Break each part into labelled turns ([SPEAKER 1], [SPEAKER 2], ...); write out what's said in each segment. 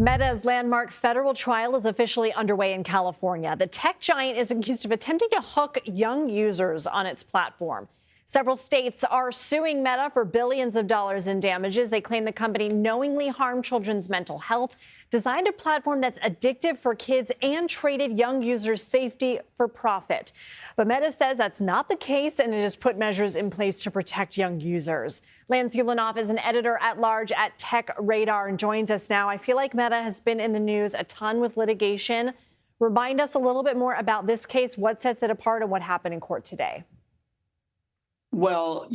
[SPEAKER 1] Meta's landmark federal trial is officially underway in California. The tech giant is accused of attempting to hook young users on its platform. Several states are suing Meta for billions of dollars in damages. They claim the company knowingly harmed children's mental health, designed a platform that's addictive for kids, and traded young users' safety for profit. But Meta says that's not the case, and it has put measures in place to protect young users. Lance Ulanoff is an editor-at-large at TechRadar and joins us now. I feel like Meta has been in the news a ton with litigation. Remind us a little bit more about this case, what sets it apart, and what happened in court today.
[SPEAKER 2] Well,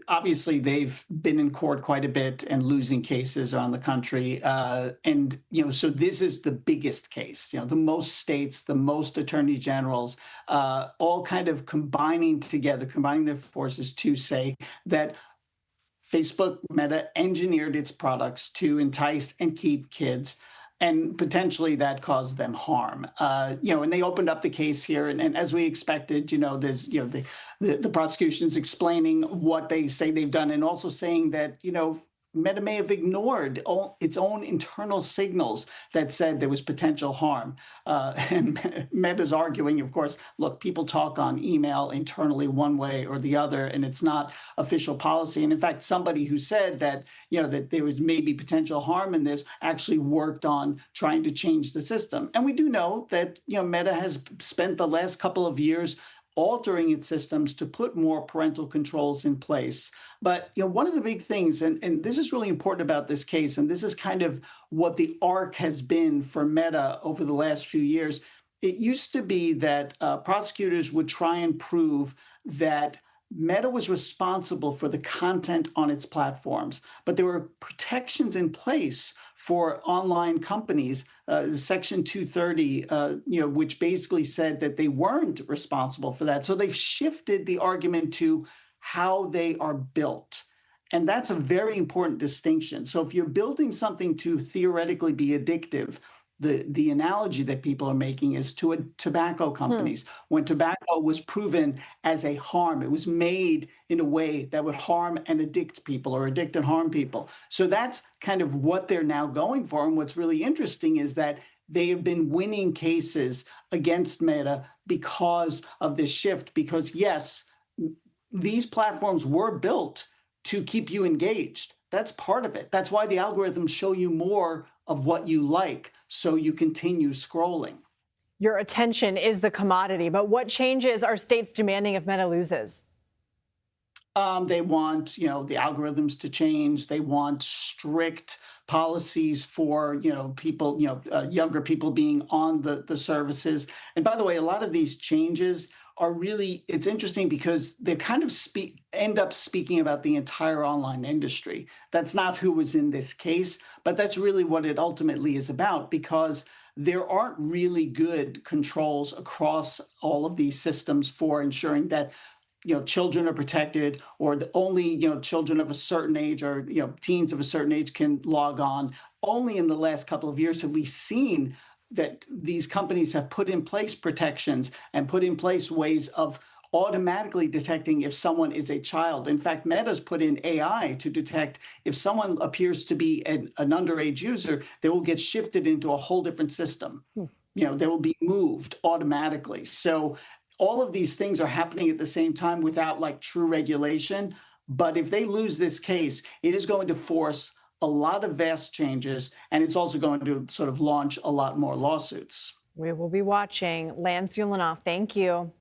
[SPEAKER 2] obviously they've been in court quite a bit and losing cases around the country. So this is the biggest case. The most states, the most attorney generals, all kind of combining their forces to say that Facebook, Meta, engineered its products to entice and keep kids, and potentially that caused them harm. And they opened up the case here, and as we expected, there's the prosecution's explaining what they say they've done, and also saying that Meta may have ignored its own internal signals that said there was potential harm. And Meta's arguing, of course, look, people talk on email internally one way or the other, and it's not official policy. And in fact, somebody who said that, that there was maybe potential harm in this actually worked on trying to change the system. And we do know that, Meta has spent the last couple of years altering its systems to put more parental controls in place. But one of the big things, and this is really important about this case, and this is kind of what the arc has been for Meta over the last few years. It used to be that prosecutors would try and prove that Meta was responsible for the content on its platforms, but there were protections in place for online companies, Section 230, which basically said that they weren't responsible for that. So they've shifted the argument to how they are built. And that's a very important distinction. So if you're building something to theoretically be addictive, the analogy that people are making is to tobacco companies. When tobacco was proven as a harm, it was made in a way that would harm and addict people, or addict and harm people. So that's kind of what they're now going for. And what's really interesting is that they have been winning cases against Meta because of this shift. Because yes, these platforms were built to keep you engaged. That's part of it. That's why the algorithms show you more of what you like, so you continue scrolling.
[SPEAKER 1] Your attention is the commodity, but what changes are states demanding if Meta loses?
[SPEAKER 2] They want, the algorithms to change. They want strict policies for, people, younger people being on the services. And by the way, a lot of these changes are really, it's interesting because they kind of end up speaking about the entire online industry. That's not who was in this case, but that's really what it ultimately is about, because there aren't really good controls across all of these systems for ensuring that children are protected, or only children of a certain age, or teens of a certain age can log on. Only in the last couple of years have we seen that these companies have put in place protections and put in place ways of automatically detecting if someone is a child. In fact, Meta's put in AI to detect if someone appears to be an underage user, they will get shifted into a whole different system. They will be moved automatically. So all of these things are happening at the same time without true regulation. But if they lose this case, it is going to force a lot of vast changes, and it's also going to sort of launch a lot more lawsuits.
[SPEAKER 1] We will be watching. Lance Ulanoff, thank you.